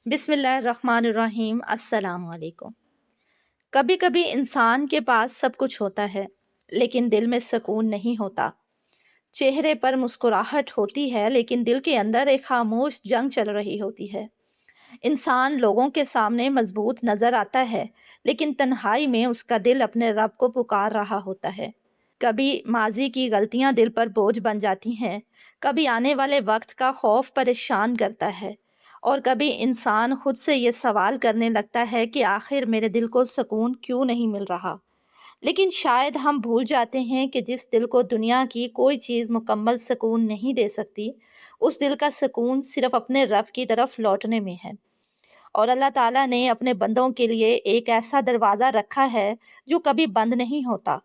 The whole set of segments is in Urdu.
بسم اللہ الرحمن الرحیم۔ السلام علیکم۔ کبھی کبھی انسان کے پاس سب کچھ ہوتا ہے لیکن دل میں سکون نہیں ہوتا۔ چہرے پر مسکراہٹ ہوتی ہے لیکن دل کے اندر ایک خاموش جنگ چل رہی ہوتی ہے۔ انسان لوگوں کے سامنے مضبوط نظر آتا ہے لیکن تنہائی میں اس کا دل اپنے رب کو پکار رہا ہوتا ہے۔ کبھی ماضی کی غلطیاں دل پر بوجھ بن جاتی ہیں، کبھی آنے والے وقت کا خوف پریشان کرتا ہے، اور کبھی انسان خود سے یہ سوال کرنے لگتا ہے کہ آخر میرے دل کو سکون کیوں نہیں مل رہا۔ لیکن شاید ہم بھول جاتے ہیں کہ جس دل کو دنیا کی کوئی چیز مکمل سکون نہیں دے سکتی، اس دل کا سکون صرف اپنے رب کی طرف لوٹنے میں ہے۔ اور اللہ تعالیٰ نے اپنے بندوں کے لیے ایک ایسا دروازہ رکھا ہے جو کبھی بند نہیں ہوتا۔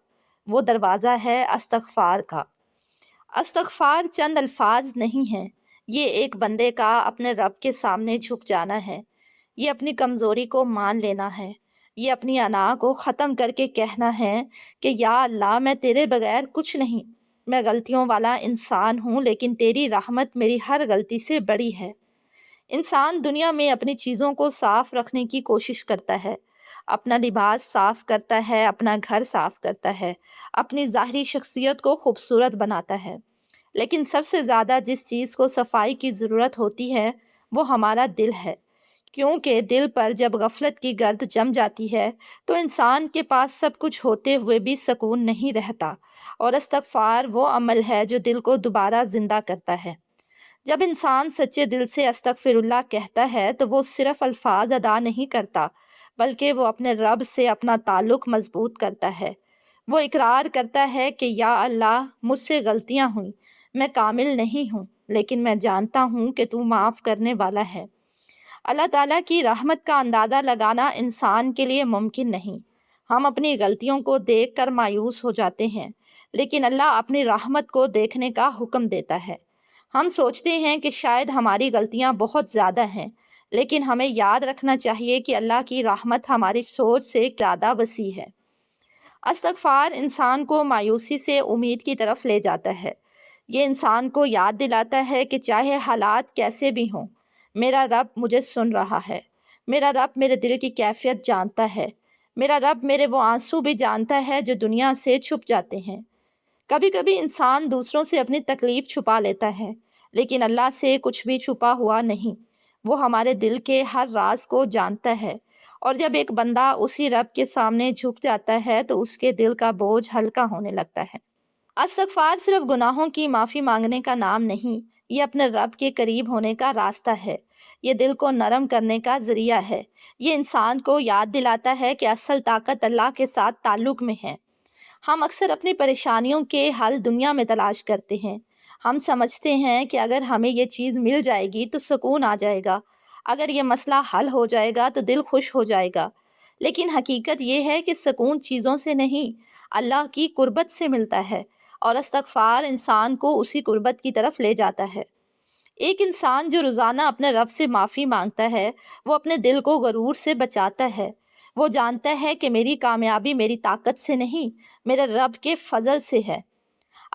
وہ دروازہ ہے استغفار کا۔ استغفار چند الفاظ نہیں ہیں، یہ ایک بندے کا اپنے رب کے سامنے جھک جانا ہے۔ یہ اپنی کمزوری کو مان لینا ہے۔ یہ اپنی انا کو ختم کر کے کہنا ہے کہ یا اللہ، میں تیرے بغیر کچھ نہیں، میں غلطیوں والا انسان ہوں لیکن تیری رحمت میری ہر غلطی سے بڑی ہے۔ انسان دنیا میں اپنی چیزوں کو صاف رکھنے کی کوشش کرتا ہے، اپنا لباس صاف کرتا ہے، اپنا گھر صاف کرتا ہے، اپنی ظاہری شخصیت کو خوبصورت بناتا ہے، لیکن سب سے زیادہ جس چیز کو صفائی کی ضرورت ہوتی ہے وہ ہمارا دل ہے، کیونکہ دل پر جب غفلت کی گرد جم جاتی ہے تو انسان کے پاس سب کچھ ہوتے ہوئے بھی سکون نہیں رہتا، اور استغفار وہ عمل ہے جو دل کو دوبارہ زندہ کرتا ہے۔ جب انسان سچے دل سے استغفر اللہ کہتا ہے تو وہ صرف الفاظ ادا نہیں کرتا، بلکہ وہ اپنے رب سے اپنا تعلق مضبوط کرتا ہے۔ وہ اقرار کرتا ہے کہ یا اللہ، مجھ سے غلطیاں ہوئیں، میں کامل نہیں ہوں، لیکن میں جانتا ہوں کہ تو معاف کرنے والا ہے۔ اللہ تعالیٰ کی رحمت کا اندازہ لگانا انسان کے لیے ممکن نہیں۔ ہم اپنی غلطیوں کو دیکھ کر مایوس ہو جاتے ہیں، لیکن اللہ اپنی رحمت کو دیکھنے کا حکم دیتا ہے۔ ہم سوچتے ہیں کہ شاید ہماری غلطیاں بہت زیادہ ہیں، لیکن ہمیں یاد رکھنا چاہیے کہ اللہ کی رحمت ہماری سوچ سے زیادہ وسیع ہے۔ استغفار انسان کو مایوسی سے امید کی طرف لے جاتا ہے۔ یہ انسان کو یاد دلاتا ہے کہ چاہے حالات کیسے بھی ہوں، میرا رب مجھے سن رہا ہے، میرا رب میرے دل کی کیفیت جانتا ہے، میرا رب میرے وہ آنسو بھی جانتا ہے جو دنیا سے چھپ جاتے ہیں۔ کبھی کبھی انسان دوسروں سے اپنی تکلیف چھپا لیتا ہے، لیکن اللہ سے کچھ بھی چھپا ہوا نہیں۔ وہ ہمارے دل کے ہر راز کو جانتا ہے، اور جب ایک بندہ اسی رب کے سامنے جھک جاتا ہے تو اس کے دل کا بوجھ ہلکا ہونے لگتا ہے۔ استغفار صرف گناہوں کی معافی مانگنے کا نام نہیں، یہ اپنے رب کے قریب ہونے کا راستہ ہے۔ یہ دل کو نرم کرنے کا ذریعہ ہے۔ یہ انسان کو یاد دلاتا ہے کہ اصل طاقت اللہ کے ساتھ تعلق میں ہے۔ ہم اکثر اپنی پریشانیوں کے حل دنیا میں تلاش کرتے ہیں۔ ہم سمجھتے ہیں کہ اگر ہمیں یہ چیز مل جائے گی تو سکون آ جائے گا، اگر یہ مسئلہ حل ہو جائے گا تو دل خوش ہو جائے گا۔ لیکن حقیقت یہ ہے کہ سکون چیزوں سے نہیں، اللہ کی قربت سے ملتا ہے، اور استغفار انسان کو اسی قربت کی طرف لے جاتا ہے۔ ایک انسان جو روزانہ اپنے رب سے معافی مانگتا ہے، وہ اپنے دل کو غرور سے بچاتا ہے۔ وہ جانتا ہے کہ میری کامیابی میری طاقت سے نہیں، میرے رب کے فضل سے ہے۔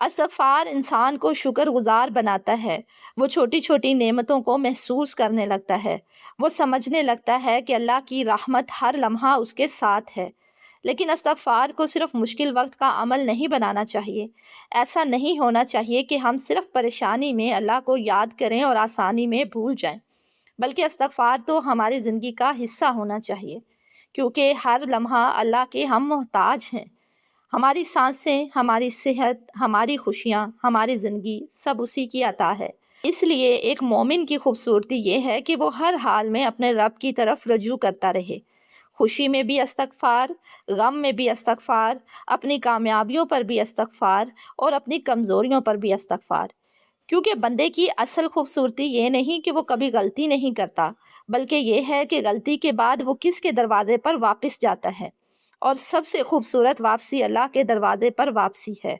استغفار انسان کو شکر گزار بناتا ہے۔ وہ چھوٹی چھوٹی نعمتوں کو محسوس کرنے لگتا ہے۔ وہ سمجھنے لگتا ہے کہ اللہ کی رحمت ہر لمحہ اس کے ساتھ ہے۔ لیکن استغفار کو صرف مشکل وقت کا عمل نہیں بنانا چاہیے۔ ایسا نہیں ہونا چاہیے کہ ہم صرف پریشانی میں اللہ کو یاد کریں اور آسانی میں بھول جائیں، بلکہ استغفار تو ہماری زندگی کا حصہ ہونا چاہیے، کیونکہ ہر لمحہ اللہ کے ہم محتاج ہیں۔ ہماری سانسیں، ہماری صحت، ہماری خوشیاں، ہماری زندگی سب اسی کی عطا ہے۔ اس لیے ایک مومن کی خوبصورتی یہ ہے کہ وہ ہر حال میں اپنے رب کی طرف رجوع کرتا رہے۔ خوشی میں بھی استغفار، غم میں بھی استغفار، اپنی کامیابیوں پر بھی استغفار، اور اپنی کمزوریوں پر بھی استغفار۔ کیونکہ بندے کی اصل خوبصورتی یہ نہیں کہ وہ کبھی غلطی نہیں کرتا، بلکہ یہ ہے کہ غلطی کے بعد وہ کس کے دروازے پر واپس جاتا ہے۔ اور سب سے خوبصورت واپسی اللہ کے دروازے پر واپسی ہے۔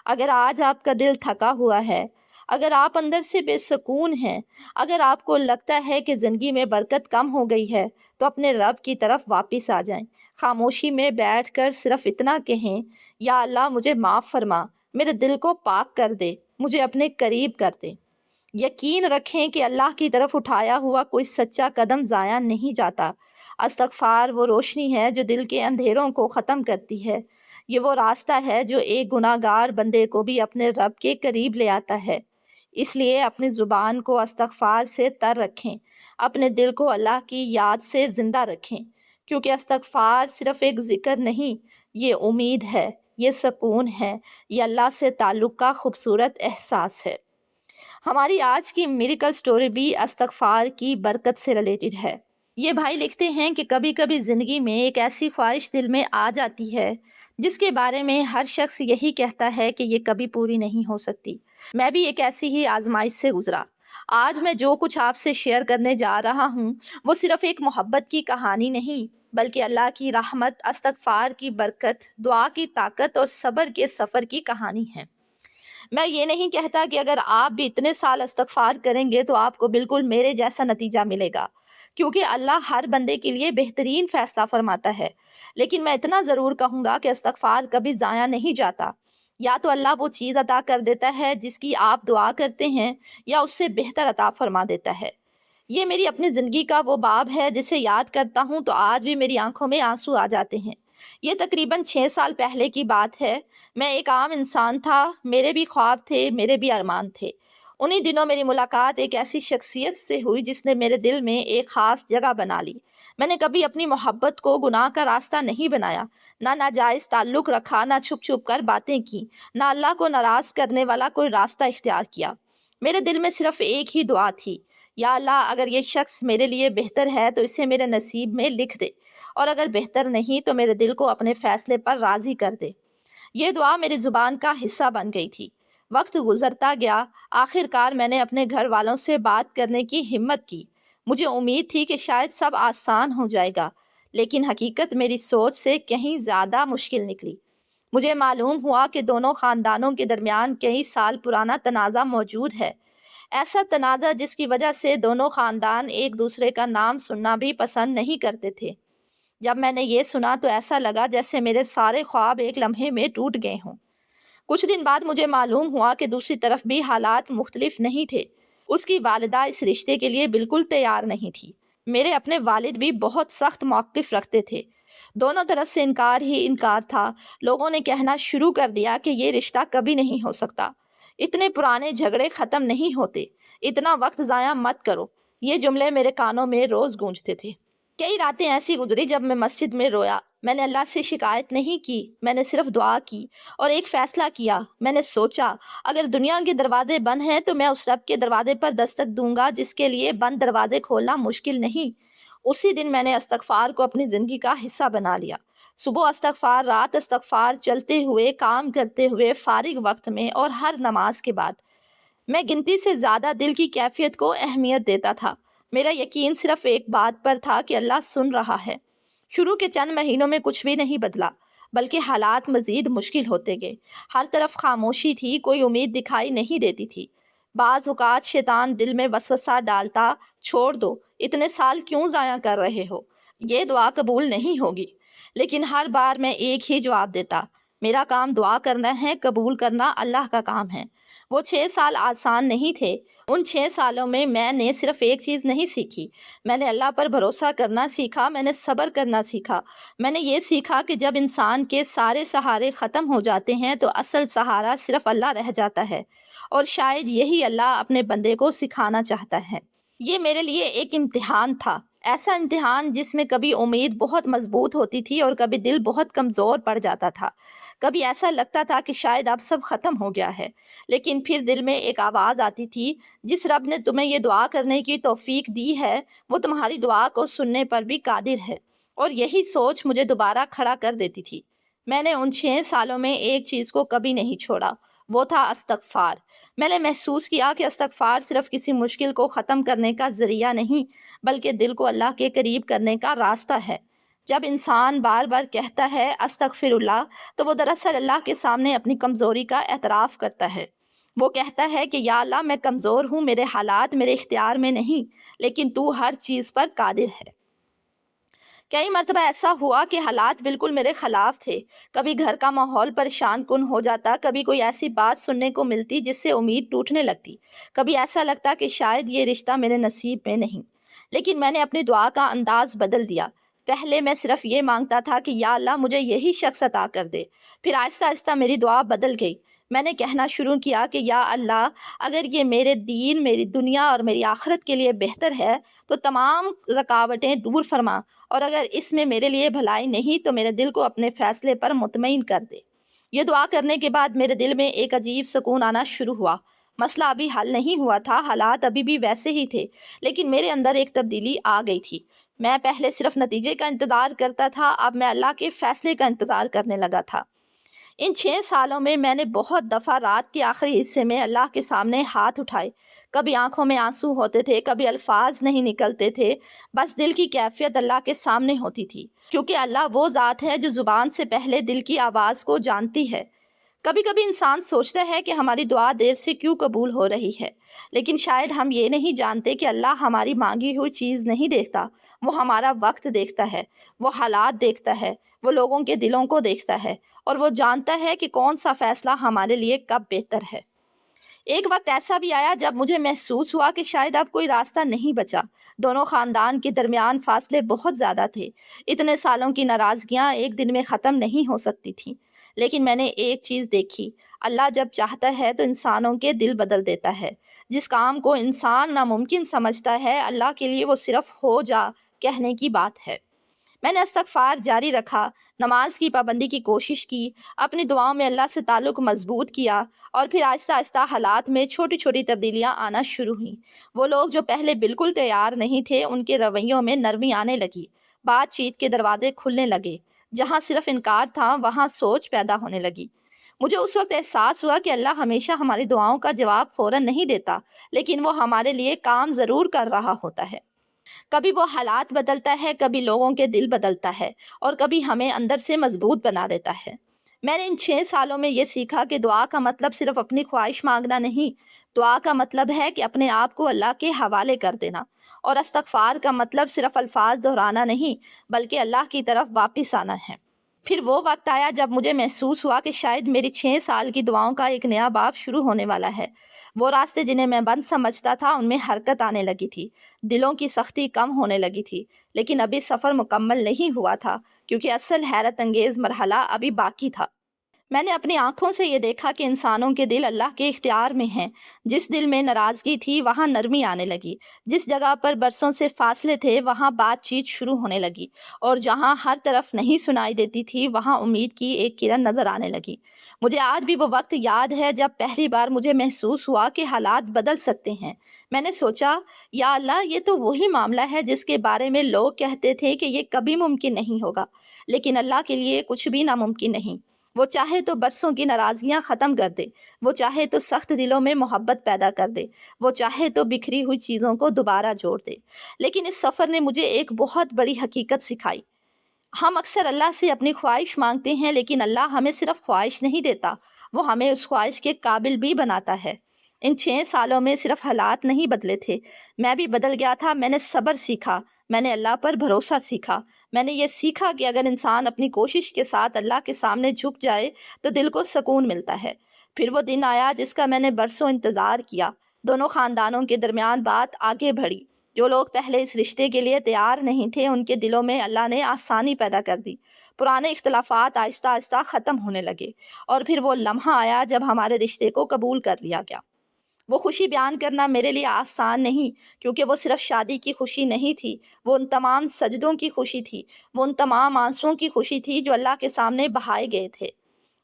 اگر آج آپ کا دل تھکا ہوا ہے، اگر آپ اندر سے بے سکون ہیں، اگر آپ کو لگتا ہے کہ زندگی میں برکت کم ہو گئی ہے، تو اپنے رب کی طرف واپس آ جائیں۔ خاموشی میں بیٹھ کر صرف اتنا کہیں، یا اللہ، مجھے معاف فرما، میرے دل کو پاک کر دے، مجھے اپنے قریب کر دے۔ یقین رکھیں کہ اللہ کی طرف اٹھایا ہوا کوئی سچا قدم ضائع نہیں جاتا۔ استغفار وہ روشنی ہے جو دل کے اندھیروں کو ختم کرتی ہے۔ یہ وہ راستہ ہے جو ایک گناہ گار بندے کو بھی اپنے رب کے قریب لے آتا ہے۔ اس لیے اپنی زبان کو استغفار سے تر رکھیں، اپنے دل کو اللہ کی یاد سے زندہ رکھیں، کیونکہ استغفار صرف ایک ذکر نہیں، یہ امید ہے، یہ سکون ہے، یہ اللہ سے تعلق کا خوبصورت احساس ہے۔ ہماری آج کی میریکل سٹوری بھی استغفار کی برکت سے ریلیٹڈ ہے۔ یہ بھائی لکھتے ہیں کہ کبھی کبھی زندگی میں ایک ایسی خواہش دل میں آ جاتی ہے جس کے بارے میں ہر شخص یہی کہتا ہے کہ یہ کبھی پوری نہیں ہو سکتی۔ میں بھی ایک ایسی ہی آزمائش سے گزرا۔ آج میں جو کچھ آپ سے شیئر کرنے جا رہا ہوں وہ صرف ایک محبت کی کہانی نہیں، بلکہ اللہ کی رحمت، استغفار کی برکت، دعا کی طاقت اور صبر کے سفر کی کہانی ہے۔ میں یہ نہیں کہتا کہ اگر آپ بھی اتنے سال استغفار کریں گے تو آپ کو بالکل میرے جیسا نتیجہ ملے گا، کیونکہ اللہ ہر بندے کے لیے بہترین فیصلہ فرماتا ہے۔ لیکن میں اتنا ضرور کہوں گا کہ استغفار کبھی ضائع نہیں جاتا۔ یا تو اللہ وہ چیز عطا کر دیتا ہے جس کی آپ دعا کرتے ہیں، یا اس سے بہتر عطا فرما دیتا ہے۔ یہ میری اپنی زندگی کا وہ باب ہے جسے یاد کرتا ہوں تو آج بھی میری آنکھوں میں آنسو آ جاتے ہیں۔ یہ تقریباً 6 سال پہلے کی بات ہے۔ میں ایک عام انسان تھا، میرے بھی خواب تھے، میرے بھی ارمان تھے۔ انہی دنوں میری ملاقات ایک ایسی شخصیت سے ہوئی جس نے میرے دل میں ایک خاص جگہ بنا لی۔ میں نے کبھی اپنی محبت کو گناہ کا راستہ نہیں بنایا، نہ ناجائز تعلق رکھا، نہ چھپ چھپ کر باتیں کی، نہ اللہ کو ناراض کرنے والا کوئی راستہ اختیار کیا۔ میرے دل میں صرف ایک ہی دعا تھی، یا اللہ اگر یہ شخص میرے لیے بہتر ہے تو اسے میرے نصیب میں لکھ دے، اور اگر بہتر نہیں تو میرے دل کو اپنے فیصلے پر راضی کر دے۔ یہ دعا میری زبان کا حصہ بن گئی تھی۔ وقت گزرتا گیا، آخر کار میں نے اپنے گھر والوں سے بات کرنے کی ہمت کی۔ مجھے امید تھی کہ شاید سب آسان ہو جائے گا، لیکن حقیقت میری سوچ سے کہیں زیادہ مشکل نکلی۔ مجھے معلوم ہوا کہ دونوں خاندانوں کے درمیان کئی سال پرانا تنازع موجود ہے، ایسا تنازع جس کی وجہ سے دونوں خاندان ایک دوسرے کا نام سننا بھی پسند نہیں کرتے تھے۔ جب میں نے یہ سنا تو ایسا لگا جیسے میرے سارے خواب ایک لمحے میں ٹوٹ گئے ہوں۔ کچھ دن بعد مجھے معلوم ہوا کہ دوسری طرف بھی حالات مختلف نہیں تھے۔ اس کی والدہ اس رشتے کے لیے بالکل تیار نہیں تھی۔ میرے اپنے والد بھی بہت سخت موقف رکھتے تھے۔ دونوں طرف سے انکار ہی انکار تھا۔ لوگوں نے کہنا شروع کر دیا کہ یہ رشتہ کبھی نہیں ہو سکتا، اتنے پرانے جھگڑے ختم نہیں ہوتے، اتنا وقت ضائع مت کرو۔ یہ جملے میرے کانوں میں روز گونجتے تھے۔ کئی راتیں ایسی گزری جب میں مسجد میں رویا۔ میں نے اللہ سے شکایت نہیں کی، میں نے صرف دعا کی اور ایک فیصلہ کیا۔ میں نے سوچا اگر دنیا کے دروازے بند ہیں تو میں اس رب کے دروازے پر دستک دوں گا جس کے لیے بند دروازے کھولنا مشکل نہیں۔ اسی دن میں نے استغفار کو اپنی زندگی کا حصہ بنا لیا۔ صبح استغفار، رات استغفار، چلتے ہوئے، کام کرتے ہوئے، فارغ وقت میں اور ہر نماز کے بعد۔ میں گنتی سے زیادہ دل کی کیفیت کو اہمیت دیتا تھا۔ میرا یقین صرف ایک بات پر تھا کہ اللہ سن رہا ہے۔ شروع کے چند مہینوں میں کچھ بھی نہیں بدلا، بلکہ حالات مزید مشکل ہوتے گئے۔ ہر طرف خاموشی تھی، کوئی امید دکھائی نہیں دیتی تھی۔ بعض اوقات شیطان دل میں وسوسہ ڈالتا، چھوڑ دو، اتنے سال کیوں ضائع کر رہے ہو، یہ دعا قبول نہیں ہوگی۔ لیکن ہر بار میں ایک ہی جواب دیتا، میرا کام دعا کرنا ہے، قبول کرنا اللہ کا کام ہے۔ وہ 6 سال آسان نہیں تھے۔ ان 6 سالوں میں نے صرف ایک چیز نہیں سیکھی، میں نے اللہ پر بھروسہ کرنا سیکھا، میں نے صبر کرنا سیکھا۔ میں نے یہ سیکھا کہ جب انسان کے سارے سہارے ختم ہو جاتے ہیں تو اصل سہارا صرف اللہ رہ جاتا ہے، اور شاید یہی اللہ اپنے بندے کو سکھانا چاہتا ہے۔ یہ میرے لیے ایک امتحان تھا، ایسا امتحان جس میں کبھی امید بہت مضبوط ہوتی تھی اور کبھی دل بہت کمزور پڑ جاتا تھا۔ کبھی ایسا لگتا تھا کہ شاید اب سب ختم ہو گیا ہے، لیکن پھر دل میں ایک آواز آتی تھی، جس رب نے تمہیں یہ دعا کرنے کی توفیق دی ہے وہ تمہاری دعا کو سننے پر بھی قادر ہے۔ اور یہی سوچ مجھے دوبارہ کھڑا کر دیتی تھی۔ میں نے ان 6 سالوں میں ایک چیز کو کبھی نہیں چھوڑا، وہ تھا استغفار۔ میں نے محسوس کیا کہ استغفار صرف کسی مشکل کو ختم کرنے کا ذریعہ نہیں، بلکہ دل کو اللہ کے قریب کرنے کا راستہ ہے۔ جب انسان بار بار کہتا ہے استغفر اللہ تو وہ دراصل اللہ کے سامنے اپنی کمزوری کا اعتراف کرتا ہے۔ وہ کہتا ہے کہ یا اللہ میں کمزور ہوں، میرے حالات میرے اختیار میں نہیں، لیکن تو ہر چیز پر قادر ہے۔ کئی مرتبہ ایسا ہوا کہ حالات بالکل میرے خلاف تھے۔ کبھی گھر کا ماحول پریشان کن ہو جاتا، کبھی کوئی ایسی بات سننے کو ملتی جس سے امید ٹوٹنے لگتی، کبھی ایسا لگتا کہ شاید یہ رشتہ میرے نصیب میں نہیں۔ لیکن میں نے اپنی دعا کا انداز بدل دیا۔ پہلے میں صرف یہ مانگتا تھا کہ یا اللہ مجھے یہی شخص عطا کر دے۔ پھر آہستہ آہستہ میری دعا بدل گئی۔ میں نے کہنا شروع کیا کہ یا اللہ، اگر یہ میرے دین، میری دنیا اور میری آخرت کے لیے بہتر ہے تو تمام رکاوٹیں دور فرما، اور اگر اس میں میرے لیے بھلائی نہیں تو میرے دل کو اپنے فیصلے پر مطمئن کر دے۔ یہ دعا کرنے کے بعد میرے دل میں ایک عجیب سکون آنا شروع ہوا۔ مسئلہ ابھی حل نہیں ہوا تھا، حالات ابھی بھی ویسے ہی تھے، لیکن میرے اندر ایک تبدیلی آ گئی تھی۔ میں پہلے صرف نتیجے کا انتظار کرتا تھا، اب میں اللہ کے فیصلے کا انتظار کرنے لگا تھا۔ ان 6 سالوں میں نے بہت دفعہ رات کے آخری حصے میں اللہ کے سامنے ہاتھ اٹھائے۔ کبھی آنکھوں میں آنسو ہوتے تھے، کبھی الفاظ نہیں نکلتے تھے، بس دل کی کیفیت اللہ کے سامنے ہوتی تھی، کیونکہ اللہ وہ ذات ہے جو زبان سے پہلے دل کی آواز کو جانتی ہے۔ کبھی کبھی انسان سوچتا ہے کہ ہماری دعا دیر سے کیوں قبول ہو رہی ہے، لیکن شاید ہم یہ نہیں جانتے کہ اللہ ہماری مانگی ہوئی چیز نہیں دیکھتا، وہ ہمارا وقت دیکھتا ہے، وہ حالات دیکھتا ہے، وہ لوگوں کے دلوں کو دیکھتا ہے، اور وہ جانتا ہے کہ کون سا فیصلہ ہمارے لیے کب بہتر ہے۔ ایک وقت ایسا بھی آیا جب مجھے محسوس ہوا کہ شاید اب کوئی راستہ نہیں بچا۔ دونوں خاندان کے درمیان فاصلے بہت زیادہ تھے۔ اتنے سالوں کی ناراضگیاں ایک دن میں ختم نہیں ہو سکتی تھیں۔ لیکن میں نے ایک چیز دیکھی، اللہ جب چاہتا ہے تو انسانوں کے دل بدل دیتا ہے۔ جس کام کو انسان ناممکن سمجھتا ہے، اللہ کے لیے وہ صرف ہو جا کہنے کی بات ہے۔ میں نے استغفار جاری رکھا، نماز کی پابندی کی کوشش کی، اپنی دعاؤں میں اللہ سے تعلق مضبوط کیا، اور پھر آہستہ آہستہ حالات میں چھوٹی چھوٹی تبدیلیاں آنا شروع ہوئیں۔ وہ لوگ جو پہلے بالکل تیار نہیں تھے، ان کے رویوں میں نرمی آنے لگی، بات چیت کے دروازے کھلنے لگے، جہاں صرف انکار تھا وہاں سوچ پیدا ہونے لگی۔ مجھے اس وقت احساس ہوا کہ اللہ ہمیشہ ہماری دعاؤں کا جواب فوراً نہیں دیتا، لیکن وہ ہمارے لیے کام ضرور کر رہا ہوتا ہے۔ کبھی وہ حالات بدلتا ہے، کبھی لوگوں کے دل بدلتا ہے، اور کبھی ہمیں اندر سے مضبوط بنا دیتا ہے۔ میں نے ان 6 سالوں میں یہ سیکھا کہ دعا کا مطلب صرف اپنی خواہش مانگنا نہیں، دعا کا مطلب ہے کہ اپنے آپ کو اللہ کے حوالے کر دینا، اور استغفار کا مطلب صرف الفاظ دہرانا نہیں، بلکہ اللہ کی طرف واپس آنا ہے۔ پھر وہ وقت آیا جب مجھے محسوس ہوا کہ شاید میری 6 سال کی دعاؤں کا ایک نیا باب شروع ہونے والا ہے۔ وہ راستے جنہیں میں بند سمجھتا تھا، ان میں حرکت آنے لگی تھی، دلوں کی سختی کم ہونے لگی تھی، لیکن ابھی سفر مکمل نہیں ہوا تھا، کیونکہ اصل حیرت انگیز مرحلہ ابھی باقی تھا۔ میں نے اپنی آنکھوں سے یہ دیکھا کہ انسانوں کے دل اللہ کے اختیار میں ہیں۔ جس دل میں ناراضگی تھی وہاں نرمی آنے لگی، جس جگہ پر برسوں سے فاصلے تھے وہاں بات چیت شروع ہونے لگی، اور جہاں ہر طرف نہیں سنائی دیتی تھی وہاں امید کی ایک کرن نظر آنے لگی۔ مجھے آج بھی وہ وقت یاد ہے جب پہلی بار مجھے محسوس ہوا کہ حالات بدل سکتے ہیں۔ میں نے سوچا، یا اللہ، یہ تو وہی معاملہ ہے جس کے بارے میں لوگ کہتے تھے کہ یہ کبھی ممکن نہیں ہوگا، لیکن اللہ کے لیے کچھ بھی ناممکن نہیں۔ وہ چاہے تو برسوں کی ناراضگیاں ختم کر دے، وہ چاہے تو سخت دلوں میں محبت پیدا کر دے، وہ چاہے تو بکھری ہوئی چیزوں کو دوبارہ جوڑ دے۔ لیکن اس سفر نے مجھے ایک بہت بڑی حقیقت سکھائی۔ ہم اکثر اللہ سے اپنی خواہش مانگتے ہیں، لیکن اللہ ہمیں صرف خواہش نہیں دیتا، وہ ہمیں اس خواہش کے قابل بھی بناتا ہے۔ ان 6 سالوں میں صرف حالات نہیں بدلے تھے، میں بھی بدل گیا تھا۔ میں نے صبر سیکھا، میں نے اللہ پر بھروسہ سیکھا، میں نے یہ سیکھا کہ اگر انسان اپنی کوشش کے ساتھ اللہ کے سامنے جھک جائے تو دل کو سکون ملتا ہے۔ پھر وہ دن آیا جس کا میں نے برسوں انتظار کیا۔ دونوں خاندانوں کے درمیان بات آگے بڑھی۔ جو لوگ پہلے اس رشتے کے لیے تیار نہیں تھے، ان کے دلوں میں اللہ نے آسانی پیدا کر دی۔ پرانے اختلافات آہستہ آہستہ ختم ہونے لگے، اور پھر وہ لمحہ آیا جب ہمارے رشتے کو قبول کر لیا گیا۔ وہ خوشی بیان کرنا میرے لیے آسان نہیں، کیونکہ وہ صرف شادی کی خوشی نہیں تھی، وہ ان تمام سجدوں کی خوشی تھی، وہ ان تمام آنسوؤں کی خوشی تھی جو اللہ کے سامنے بہائے گئے تھے،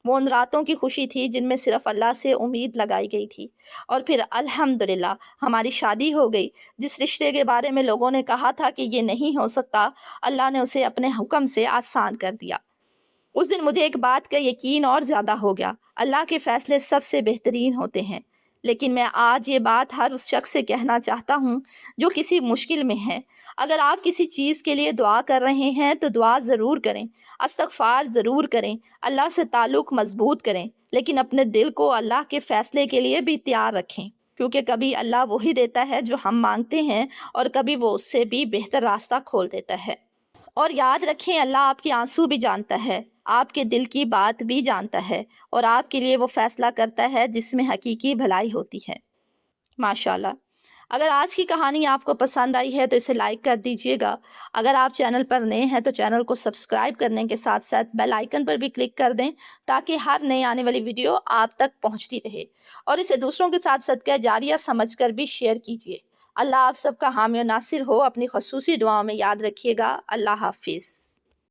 وہ ان راتوں کی خوشی تھی جن میں صرف اللہ سے امید لگائی گئی تھی۔ اور پھر الحمدللہ ہماری شادی ہو گئی۔ جس رشتے کے بارے میں لوگوں نے کہا تھا کہ یہ نہیں ہو سکتا، اللہ نے اسے اپنے حکم سے آسان کر دیا۔ اس دن مجھے ایک بات کا یقین اور زیادہ ہو گیا، اللہ کے فیصلے سب سے بہترین ہوتے ہیں۔ لیکن میں آج یہ بات ہر اس شخص سے کہنا چاہتا ہوں جو کسی مشکل میں ہے۔ اگر آپ کسی چیز کے لیے دعا کر رہے ہیں تو دعا ضرور کریں، استغفار ضرور کریں، اللہ سے تعلق مضبوط کریں، لیکن اپنے دل کو اللہ کے فیصلے کے لیے بھی تیار رکھیں، کیونکہ کبھی اللہ وہی دیتا ہے جو ہم مانگتے ہیں، اور کبھی وہ اس سے بھی بہتر راستہ کھول دیتا ہے۔ اور یاد رکھیں، اللہ آپ کے آنسو بھی جانتا ہے، آپ کے دل کی بات بھی جانتا ہے، اور آپ کے لیے وہ فیصلہ کرتا ہے جس میں حقیقی بھلائی ہوتی ہے۔ ماشاءاللہ۔ اگر آج کی کہانی آپ کو پسند آئی ہے تو اسے لائک کر دیجئے گا۔ اگر آپ چینل پر نئے ہیں تو چینل کو سبسکرائب کرنے کے ساتھ ساتھ بیل آئیکن پر بھی کلک کر دیں تاکہ ہر نئے آنے والی ویڈیو آپ تک پہنچتی رہے، اور اسے دوسروں کے ساتھ صدقہ جاریہ سمجھ کر بھی شیئر کیجئے۔ اللہ آپ سب کا حامی و ناصر ہو۔ اپنی خصوصی دعاؤں میں یاد رکھیے گا۔ اللہ حافظ۔